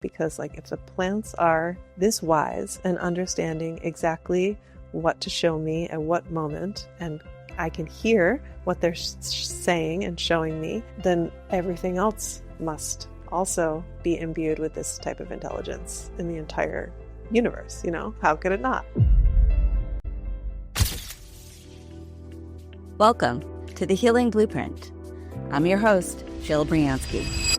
Because like if the plants are this wise and understanding exactly what to show me at what moment, and I can hear what they're saying and showing me, then everything else must also be imbued with this type of intelligence in the entire universe. You know, how could it not? Welcome to The Healing Blueprint. I'm your host, Jill Briansky.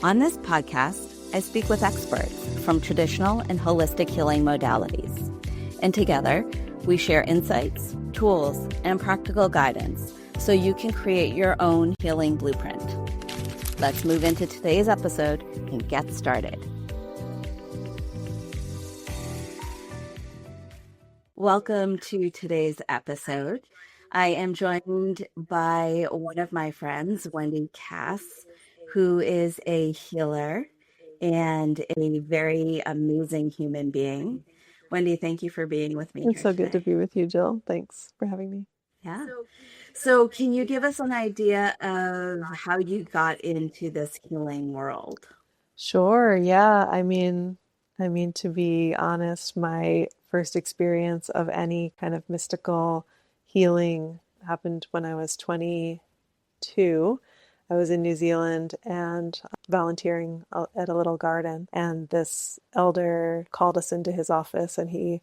On this podcast, I speak with experts from traditional and holistic healing modalities. And together, we share insights, tools, and practical guidance so you can create your own healing blueprint. Let's move into today's episode and get started. Welcome to today's episode. I am joined by one of my friends, Wendy Kass, who is a healer and a very amazing human being. Wendy, thank you for being with me. It's so good to be with you, Jill. Thanks for having me. Yeah. So can you give us an idea of how you got into this healing world? Sure. Yeah. I mean, to be honest, my first experience of any kind of mystical healing happened when I was 22. I was in New Zealand and volunteering at a little garden, and this elder called us into his office, and he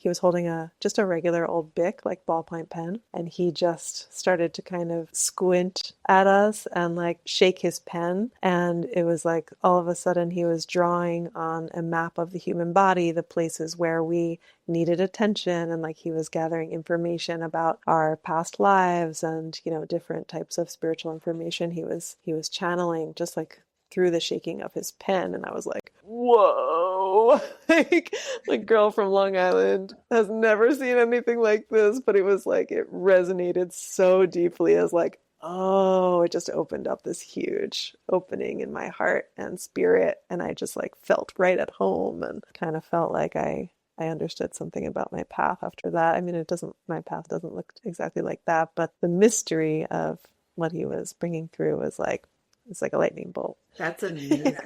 was holding just a regular old Bic, like ballpoint pen, and he just started to kind of squint at us and like shake his pen. And it was like all of a sudden he was drawing on a map of the human body, the places where we needed attention, and like he was gathering information about our past lives and, you know, different types of spiritual information he was channeling just like through the shaking of his pen. And I was like, whoa, like the girl from Long Island has never seen anything like this, but it was like, it resonated so deeply as like, oh, it just opened up this huge opening in my heart and spirit. And I just like felt right at home and kind of felt like I understood something about my path after that. I mean, my path doesn't look exactly like that, but the mystery of what he was bringing through was like, it's like a lightning bolt. That's amazing.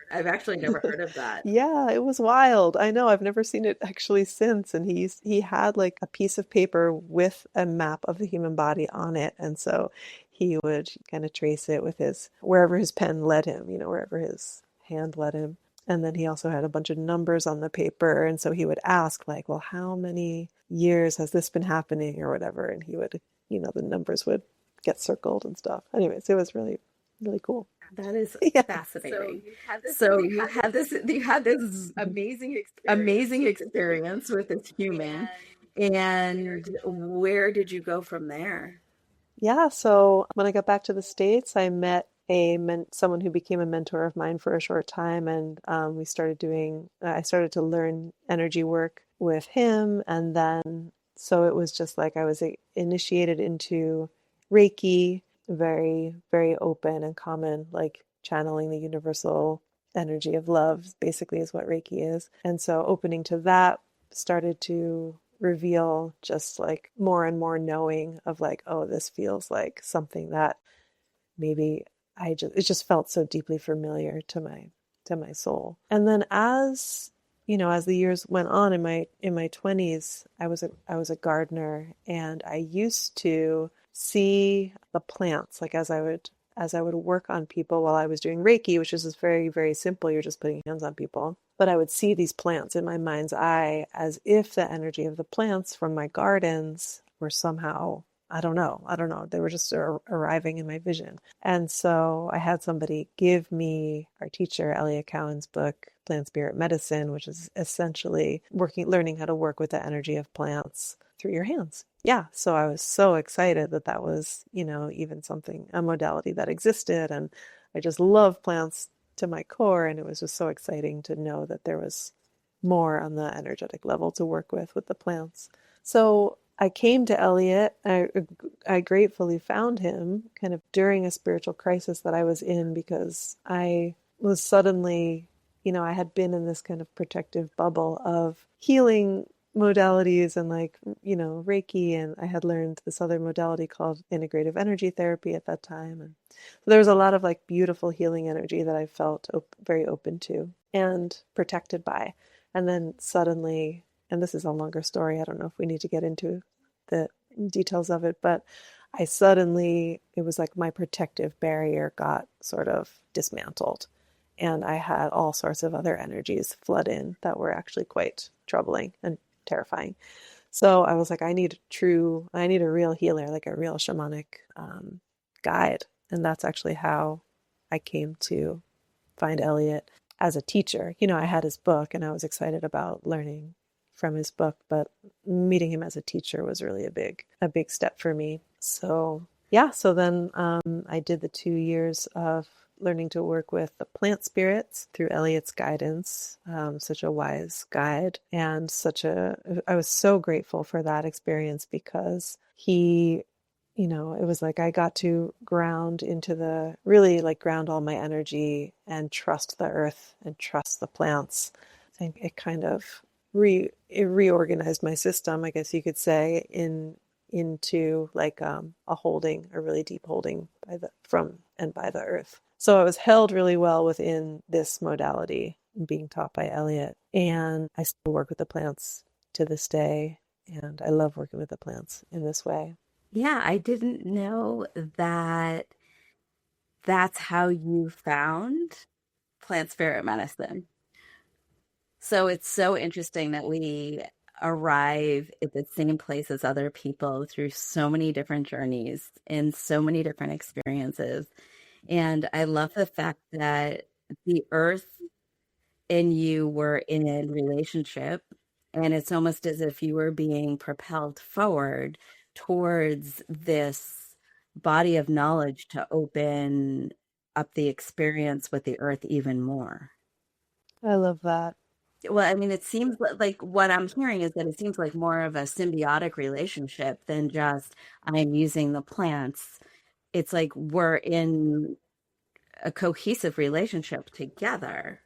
I've actually never heard of that. Yeah, it was wild. I know. I've never seen it actually since. And he had like a piece of paper with a map of the human body on it. And so he would kind of trace it with wherever his pen led him, you know, wherever his hand led him. And then he also had a bunch of numbers on the paper. And so he would ask like, well, how many years has this been happening or whatever? And he would, you know, the numbers would get circled and stuff. Anyways, it was really, really cool. That is fascinating. So you had this amazing experience with this human. And where did you go from there? Yeah, so when I got back to the States, I met someone who became a mentor of mine for a short time, and I started to learn energy work with him. And then, so it was just like I was initiated into Reiki, very, very open and common, like channeling the universal energy of love, basically is what Reiki is. And so opening to that started to reveal just like more and more knowing of like, oh, this feels like something that maybe it just felt so deeply familiar to my soul. And then as the years went on in my 20s, I was a gardener, and I used to see the plants, like as I would work on people while I was doing Reiki, which is just very, very simple. You're just putting hands on people. But I would see these plants in my mind's eye as if the energy of the plants from my gardens were somehow, I don't know. They were just arriving in my vision. And so I had somebody give me our teacher, Elia Cowan's book, Plant Spirit Medicine, which is essentially learning how to work with the energy of plants through your hands. Yeah. So I was so excited that was, even a modality that existed. And I just love plants to my core. And it was just so exciting to know that there was more on the energetic level to work with the plants. So I came to Elliot. I gratefully found him kind of during a spiritual crisis that I was in, because I was suddenly, I had been in this kind of protective bubble of healing modalities and like, Reiki, and I had learned this other modality called integrative energy therapy at that time. And so there was a lot of like beautiful healing energy that I felt very open to and protected by. And then suddenly, and this is a longer story, I don't know if we need to get into the details of it, but I suddenly, it was like my protective barrier got sort of dismantled. And I had all sorts of other energies flood in that were actually quite troubling and terrifying. So I was like, I need a real healer, like a real shamanic guide. And that's actually how I came to find Elliot as a teacher. I had his book and I was excited about learning from his book, but meeting him as a teacher was really a big step for me. So yeah, so then I did the 2 years of learning to work with the plant spirits through Elliot's guidance, such a wise guide, and I was so grateful for that experience because he, it was like I got to really like ground all my energy and trust the earth and trust the plants. I think it kind of it reorganized my system, I guess you could say, into like a really deep holding from and by the earth. So I was held really well within this modality being taught by Elliot. And I still work with the plants to this day. And I love working with the plants in this way. Yeah, I didn't know that that's how you found plant spirit medicine. So it's so interesting that we arrive at the same place as other people through so many different journeys and so many different experiences. And I love the fact that the earth and you were in a relationship, and it's almost as if you were being propelled forward towards this body of knowledge to open up the experience with the earth even more. I love that. Well, I mean, it seems like what I'm hearing is that it seems like more of a symbiotic relationship than just I'm using the plants. It's like we're in a cohesive relationship together.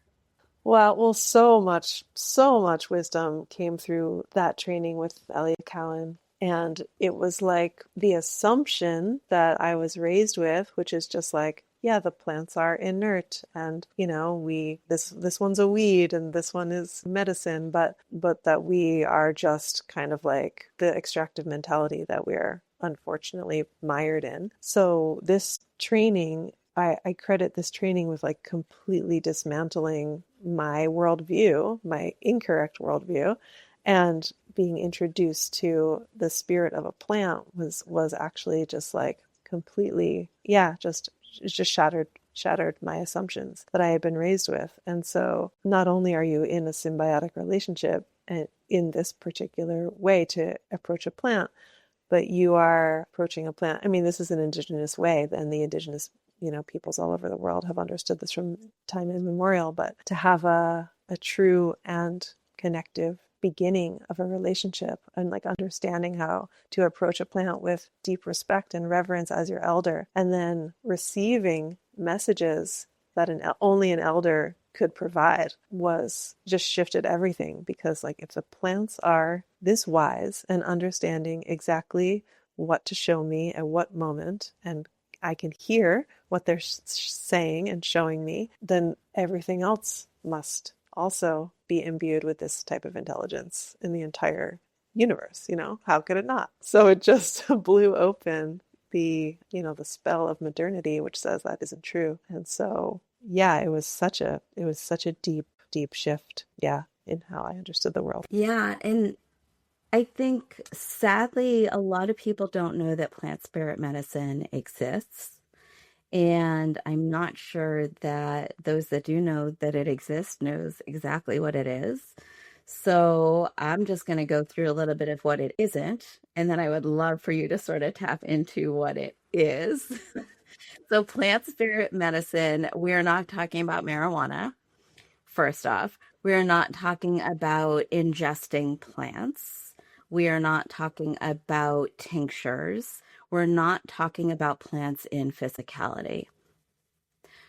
Wow. Well, so much wisdom came through that training with Elliot Cowan. And it was like the assumption that I was raised with, which is just like, yeah, the plants are inert and, this one's a weed and this one is medicine, but that we are just kind of like the extractive mentality that we're unfortunately mired in. So this training, I credit this training with like completely dismantling my worldview, my incorrect worldview, and being introduced to the spirit of a plant was actually just like completely, yeah, just it just shattered my assumptions that I had been raised with. And so not only are you in a symbiotic relationship and in this particular way to approach a plant, but you are approaching a plant. I mean, this is an indigenous way, and the indigenous, peoples all over the world have understood this from time immemorial. But to have a true and connective beginning of a relationship and like understanding how to approach a plant with deep respect and reverence as your elder, and then receiving messages that only an elder could provide was just shifted everything. Because like if the plants are this wise and understanding exactly what to show me at what moment, and I can hear what they're saying and showing me, then everything else must also be imbued with this type of intelligence in the entire universe. How could it not? So it just blew open the spell of modernity, which says that isn't true. And so yeah, it was such a deep shift, yeah, in how I understood the world. Yeah, and I think sadly, a lot of people don't know that plant spirit medicine exists. And I'm not sure that those that do know that it exists knows exactly what it is. So I'm just going to go through a little bit of what it isn't, and then I would love for you to sort of tap into what it is. So plant spirit medicine, we're not talking about marijuana. First off, we are not talking about ingesting plants. We are not talking about tinctures. We're not talking about plants in physicality.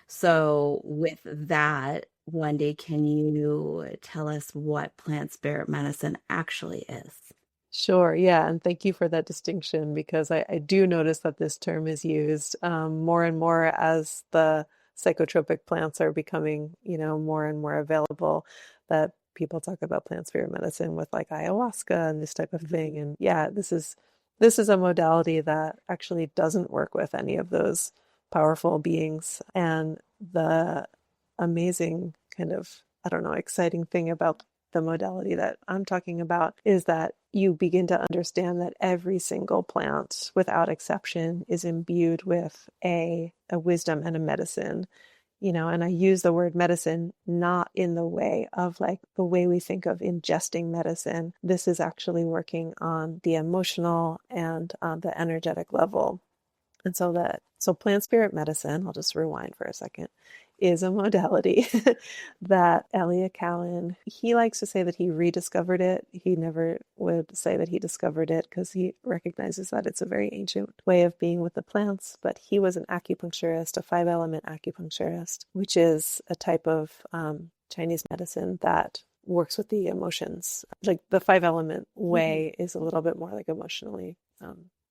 So, with that, Wendy, can you tell us what plant spirit medicine actually is? Sure, yeah, and thank you for that distinction because I do notice that this term is used more and more as the psychotropic plants are becoming, more and more available. That people talk about plant spirit medicine with like ayahuasca and this type of thing. And yeah, this is a modality that actually doesn't work with any of those powerful beings. And the amazing kind of, I don't know, exciting thing about the modality that I'm talking about is that you begin to understand that every single plant, without exception, is imbued with a wisdom and a medicine. And I use the word medicine not in the way of like the way we think of ingesting medicine. This is actually working on the emotional and the energetic level. And so plant spirit medicine, I'll just rewind for a second, is a modality that Elliot Cowan, he likes to say that he rediscovered it. He never would say that he discovered it because he recognizes that it's a very ancient way of being with the plants. But he was an acupuncturist, a 5-element acupuncturist, which is a type of Chinese medicine that works with the emotions. Like the 5-element way is a little bit more like emotionally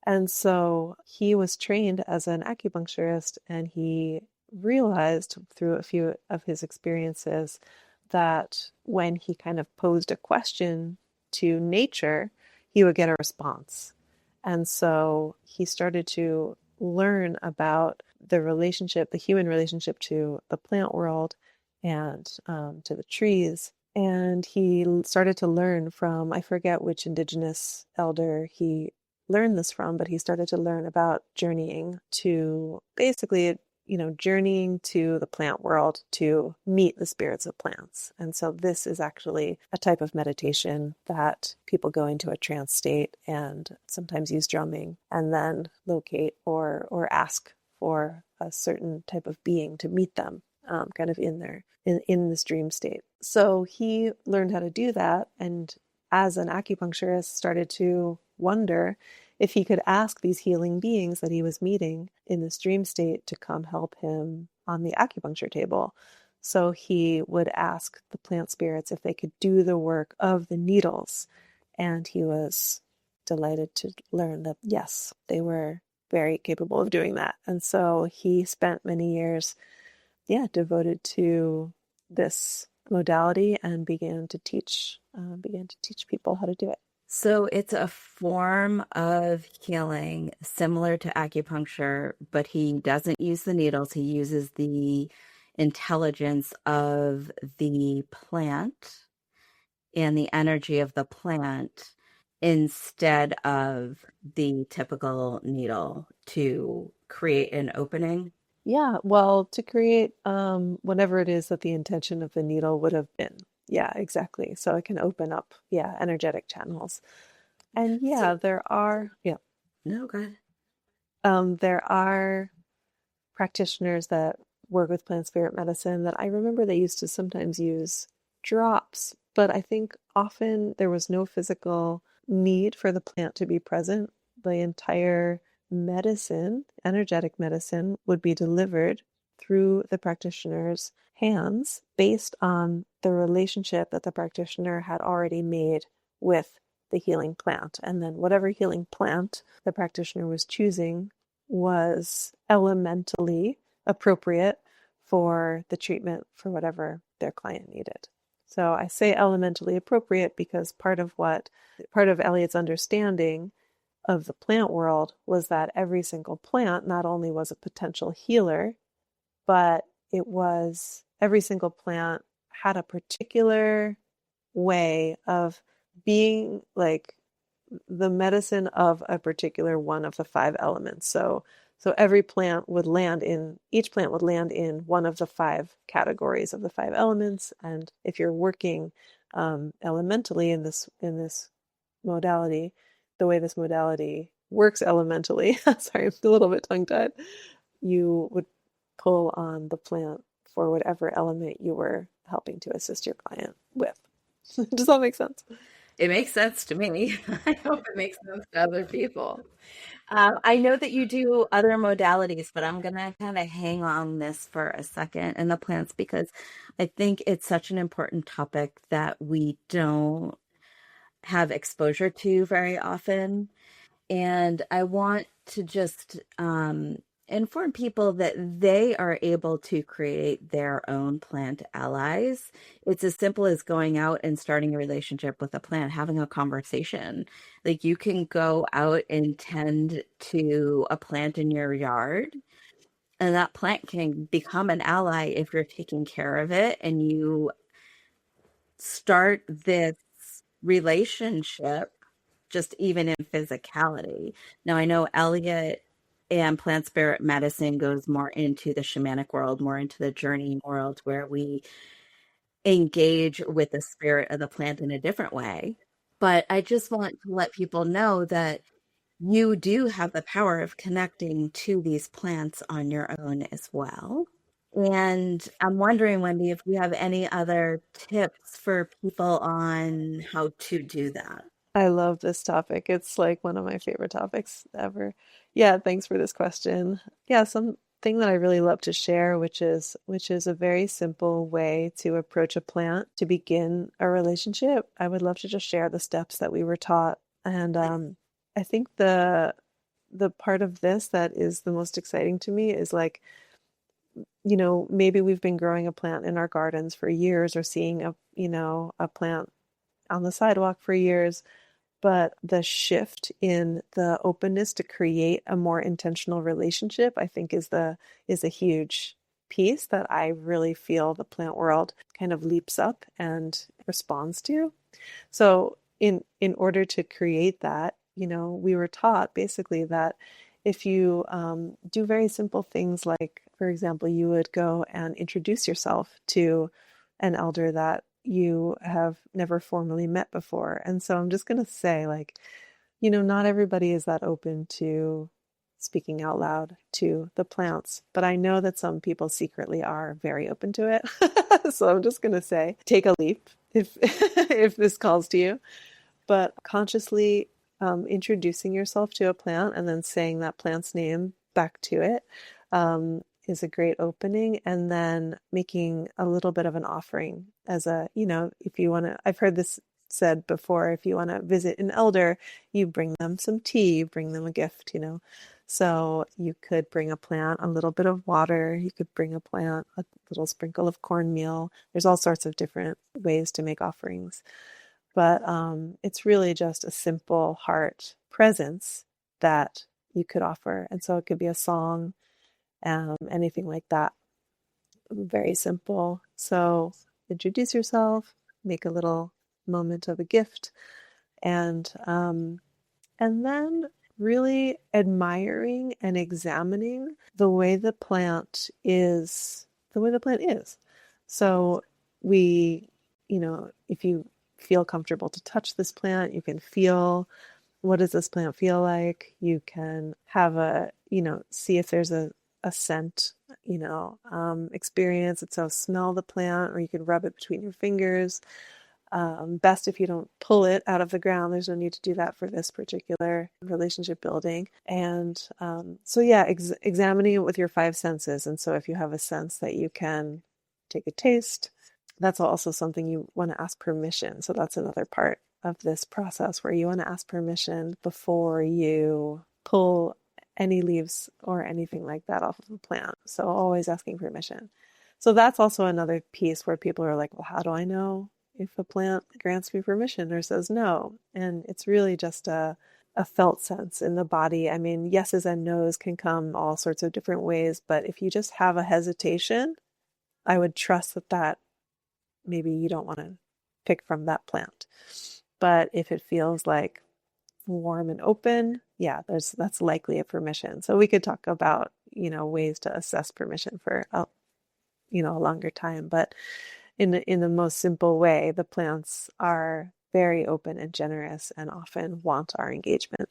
and so he was trained as an acupuncturist, and he realized through a few of his experiences that when he kind of posed a question to nature, he would get a response. And so he started to learn about the relationship, the human relationship to the plant world and to the trees. And he started to learn from, I forget which indigenous elder he learned this from, but he started to learn about journeying to basically, journeying to the plant world to meet the spirits of plants. And so this is actually a type of meditation that people go into a trance state and sometimes use drumming and then locate or ask for a certain type of being to meet them, kind of in this dream state. So he learned how to do that, and as an acupuncturist started to wonder if he could ask these healing beings that he was meeting in this dream state to come help him on the acupuncture table. So he would ask the plant spirits if they could do the work of the needles. And he was delighted to learn that, yes, they were very capable of doing that. And so he spent many years, devoted to this modality and began to teach people how to do it. So it's a form of healing similar to acupuncture, but he doesn't use the needles. He uses the intelligence of the plant and the energy of the plant instead of the typical needle to create an opening. Yeah, well, to create whatever it is that the intention of the needle would have been. Yeah, exactly. So it can open up, energetic channels. And So, no, go ahead. there are practitioners that work with plant spirit medicine that I remember they used to sometimes use drops, but I think often there was no physical need for the plant to be present. The entire medicine, energetic medicine, would be delivered through the practitioner's hands based on the relationship that the practitioner had already made with the healing plant. And then whatever healing plant the practitioner was choosing was elementally appropriate for the treatment for whatever their client needed. So I say elementally appropriate because part of Eliot's understanding of the plant world was that every single plant not only was a potential healer, but every single plant had a particular way of being like the medicine of a particular one of the 5 elements. So each plant would land in one of the 5 categories of the 5 elements. And if you're working elementally in this modality, the way this modality works elementally, sorry, I'm a little bit tongue-tied, you would pull on the plant for whatever element you were helping to assist your client with. Does that make sense? It makes sense to me. I hope it makes sense to other people. I know that you do other modalities, but I'm gonna kind of hang on this for a second in the plants because I think it's such an important topic that we don't have exposure to very often. And I want to just inform people that they are able to create their own plant allies. It's as simple as going out and starting a relationship with a plant, having a conversation. Like you can go out and tend to a plant in your yard, and that plant can become an ally if you're taking care of it and you start this relationship just even in physicality. Now, I know Elliot and plant spirit medicine goes more into the shamanic world, more into the journey world, where we engage with the spirit of the plant in a different way. But I just want to let people know that you do have the power of connecting to these plants on your own as well. And I'm wondering, Wendy, if you have any other tips for people on how to do that. I love this topic. It's like one of my favorite topics ever. Yeah, thanks for this question. Yeah, something that I really love to share, which is a very simple way to approach a plant to begin a relationship. I would love to just share the steps that we were taught. And I think the part of this that is the most exciting to me is like, maybe we've been growing a plant in our gardens for years or seeing a plant on the sidewalk for years, but the shift in the openness to create a more intentional relationship, I think is a huge piece that I really feel the plant world kind of leaps up and responds to. So in order to create that, we were taught basically that if you do very simple things like, for example, you would go and introduce yourself to an elder that you have never formally met before. And so I'm just going to say, like, not everybody is that open to speaking out loud to the plants, but I know that some people secretly are very open to it. So I'm just going to say, take a leap if if this calls to you, but consciously introducing yourself to a plant and then saying that plant's name back to it is a great opening. And then making a little bit of an offering as if you want to, I've heard this said before, if you want to visit an elder, you bring them some tea, you bring them a gift. So you could bring a plant, a little bit of water, you could bring a plant, a little sprinkle of cornmeal. There's all sorts of different ways to make offerings. But it's really just a simple heart presence that you could offer. And so it could be a song, anything like that. Very simple. So introduce yourself, make a little moment of a gift, and then really admiring and examining the way the plant is. So we, if you feel comfortable to touch this plant, you can feel, what does this plant feel like? You can have see if there's a scent, experience. And so smell the plant, or you can rub it between your fingers. Best if you don't pull it out of the ground. There's no need to do that for this particular relationship building. And so, yeah, examining it with your five senses. And so if you have a sense that you can take a taste, that's also something you want to ask permission. So that's another part of this process where you want to ask permission before you pull any leaves or anything like that off of a plant. So always asking permission. So that's also another piece where people are like, well, how do I know if a plant grants me permission or says no? And it's really just a felt sense in the body. I mean, yeses and nos can come all sorts of different ways, but if you just have a hesitation, I would trust that maybe you don't want to pick from that plant. But if it feels like warm and open, yeah, that's likely a permission. So we could talk about, ways to assess permission for a longer time, but in the most simple way, the plants are very open and generous and often want our engagement.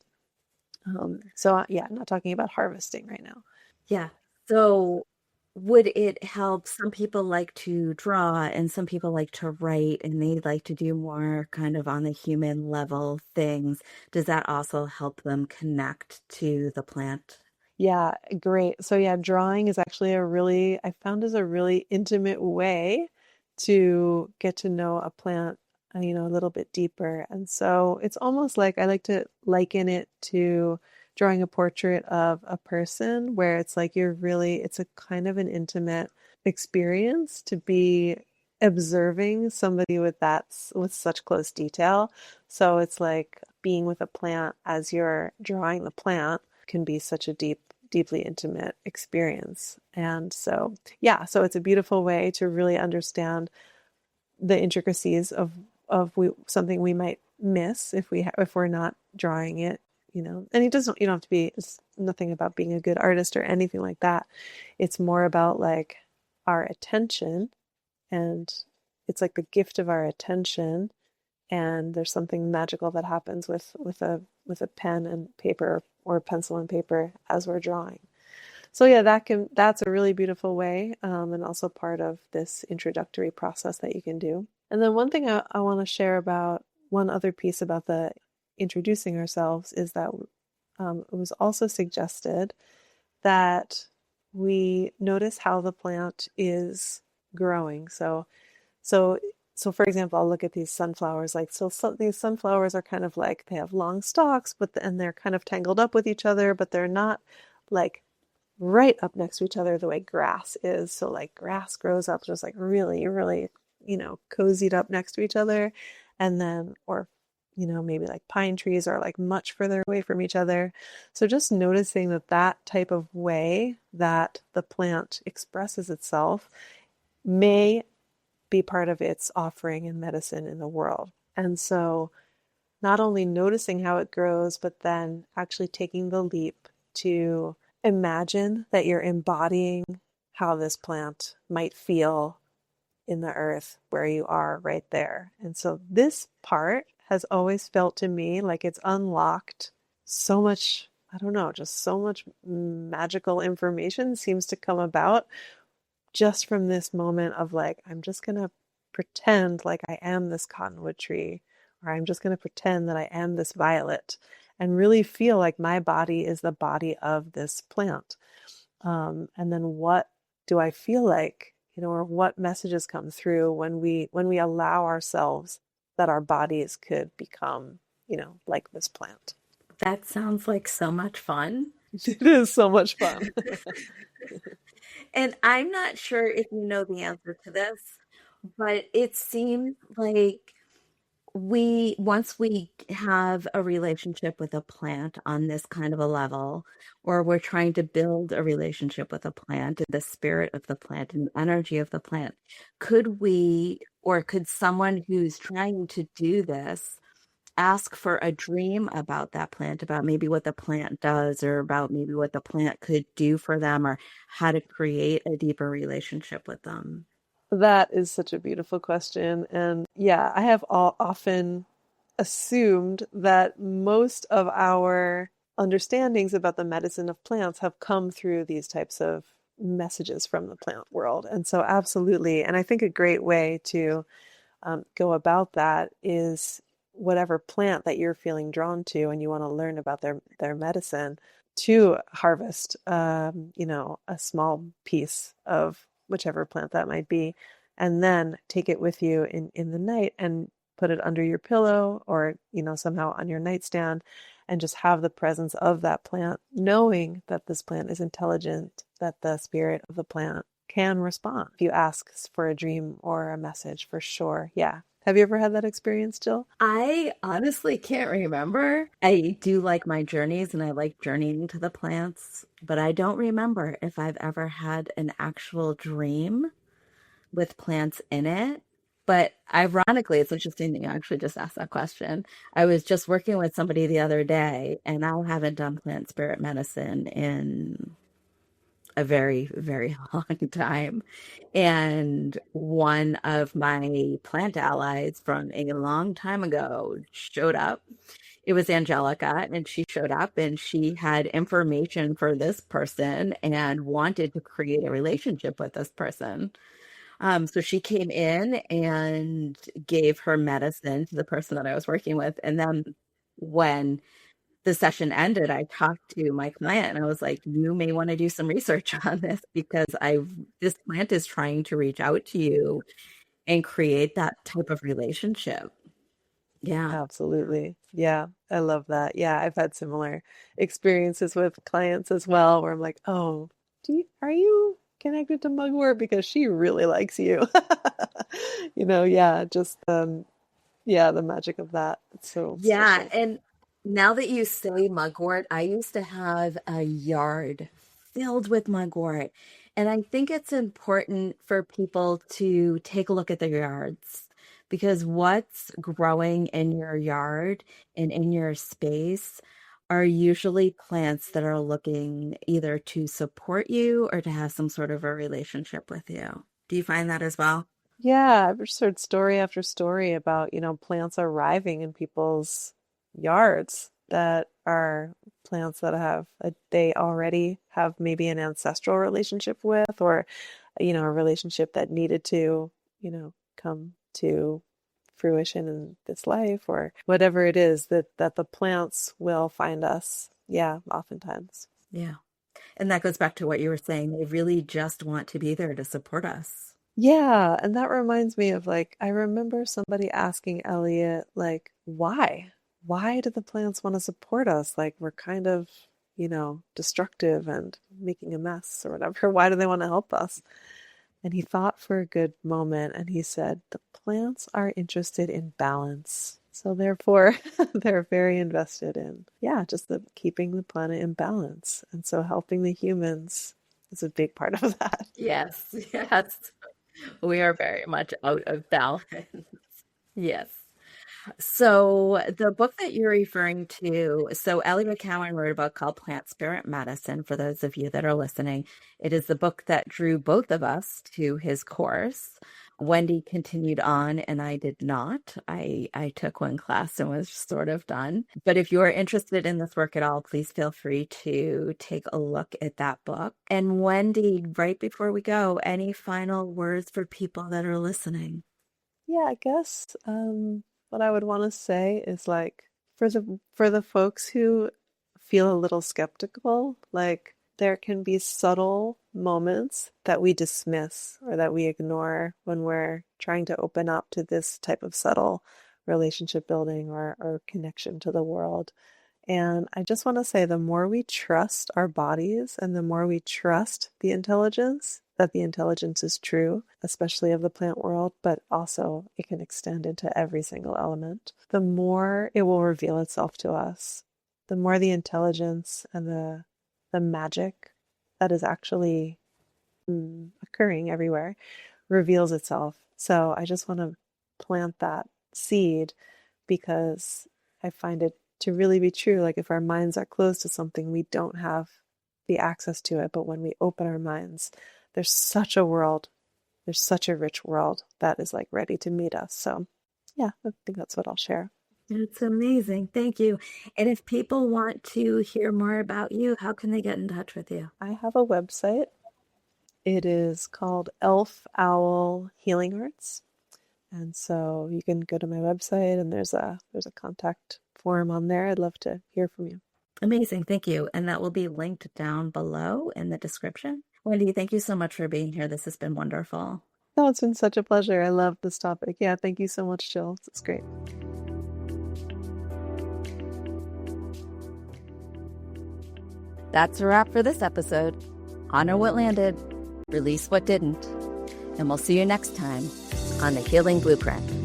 So yeah, I'm not talking about harvesting right now. Yeah. So would it help? Some people like to draw and some people like to write and they like to do more kind of on the human level things. Does that also help them connect to the plant? Yeah, great. So yeah, drawing is actually I found is a really intimate way to get to know a plant, a little bit deeper. And so it's almost like I like to liken it to drawing a portrait of a person where it's like it's a kind of an intimate experience to be observing somebody with such close detail. So it's like being with a plant as you're drawing the plant can be such a deeply intimate experience. And so, yeah, so it's a beautiful way to really understand the intricacies of something we might miss if we're not drawing it. And you don't have to be, it's nothing about being a good artist or anything like that. It's more about like our attention, and it's like the gift of our attention, and there's something magical that happens with a pen and paper or pencil and paper as we're drawing. So yeah, that's a really beautiful way, and also part of this introductory process that you can do. And then one thing I want to share about one other piece about the introducing ourselves is that it was also suggested that we notice how the plant is growing. So so for example, I'll look at these sunflowers. Like these sunflowers are kind of like they have long stalks, and they're kind of tangled up with each other, but they're not like right up next to each other the way grass is. So like grass grows up just like really, really, cozied up next to each other. And then, or, maybe like pine trees are like much further away from each other. So just noticing that type of way that the plant expresses itself may be part of its offering in medicine in the world. And so not only noticing how it grows, but then actually taking the leap to imagine that you're embodying how this plant might feel in the earth where you are right there. And so this part has always felt to me like it's unlocked so much, I don't know, just so much magical information seems to come about just from this moment of like, I'm just going to pretend like I am this cottonwood tree, or I'm just going to pretend that I am this violet, and really feel like my body is the body of this plant. And then what do I feel like, or what messages come through when we allow ourselves that our bodies could become, like this plant. That sounds like so much fun. It is so much fun. And I'm not sure if you know the answer to this, but it seems like once we have a relationship with a plant on this kind of a level, or we're trying to build a relationship with a plant and the spirit of the plant and the energy of the plant, could we, or could someone who's trying to do this ask for a dream about that plant, about maybe what the plant does, or about maybe what the plant could do for them, or how to create a deeper relationship with them? That is such a beautiful question. And yeah, I have often assumed that most of our understandings about the medicine of plants have come through these types of messages from the plant world. And so, absolutely. And I think a great way to go about that is whatever plant that you're feeling drawn to and you want to learn about their medicine, to harvest a small piece of whichever plant that might be, and then take it with you in the night and put it under your pillow, or somehow on your nightstand, and just have the presence of that plant, knowing that this plant is intelligent, that the spirit of the plant can respond if you ask for a dream or a message, for sure. Yeah. Have you ever had that experience, Jill? I honestly can't remember. I do like my journeys and I like journeying to the plants, but I don't remember if I've ever had an actual dream with plants in it. But ironically, it's interesting that you actually just asked that question. I was just working with somebody the other day, and I haven't done plant spirit medicine in a very, very long time. And one of my plant allies from a long time ago showed up it was Angelica, and she showed up and she had information for this person and wanted to create a relationship with this person. So she came in and gave her medicine to the person that I was working with. And then when the session ended, I talked to my client and I was like, you may want to do some research on this because this plant is trying to reach out to you and create that type of relationship. Yeah. Absolutely. Yeah, I love that. Yeah, I've had similar experiences with clients as well, where I'm like, oh, are you connected to Mugwort because she really likes you? Yeah, just yeah, the magic of that. It's so Yeah, special. and now that you say mugwort, I used to have a yard filled with mugwort. And I think it's important for people to take a look at their yards because what's growing in your yard and in your space are usually plants that are looking either to support you or to have some sort of a relationship with you. Do you find that as well? Yeah, I've just heard story after story about, plants arriving in people's yards that are plants that they already have maybe an ancestral relationship with, or, a relationship that needed to, come to fruition in this life, or whatever it is that the plants will find us. Yeah, oftentimes. Yeah. And that goes back to what you were saying. They really just want to be there to support us. Yeah, and that reminds me of like, I remember somebody asking Elliot, like, why? Why do the plants want to support us? Like, we're kind of, destructive and making a mess or whatever. Why do they want to help us? And he thought for a good moment and he said, the plants are interested in balance. So therefore, they're very invested in, yeah, just keeping the planet in balance. And so helping the humans is a big part of that. Yes, yes. We are very much out of balance. Yes. So the book that you're referring to, so Ellie McCowan wrote a book called Plant Spirit Medicine, for those of you that are listening. It is the book that drew both of us to his course. Wendy continued on and I did not. I took one class and was sort of done. But if you are interested in this work at all, please feel free to take a look at that book. And Wendy, right before we go, any final words for people that are listening? Yeah, I guess what I would want to say is like for the folks who feel a little skeptical, like there can be subtle moments that we dismiss or that we ignore when we're trying to open up to this type of subtle relationship building or connection to the world. And I just want to say the more we trust our bodies and the more we trust the intelligence, that the intelligence is true, especially of the plant world, but also it can extend into every single element, the more it will reveal itself to us. The more the intelligence and the magic that is actually occurring everywhere reveals itself. So I just want to plant that seed because I find it to really be true. Like if our minds are closed to something, we don't have the access to it. But when we open our minds, there's such a world, there's such a rich world that is like ready to meet us. So yeah, I think that's what I'll share. It's amazing. Thank you. And if people want to hear more about you, how can they get in touch with you? I have a website. It is called Elf Owl Healing Arts. And so you can go to my website and there's a contact form on there. I'd love to hear from you. Amazing. Thank you. And that will be linked down below in the description. Wendy, thank you so much for being here. This has been wonderful. Oh, it's been such a pleasure. I love this topic. Yeah, thank you so much, Jill. It's great. That's a wrap for this episode. Honor what landed, release what didn't. And we'll see you next time on The Healing Blueprint.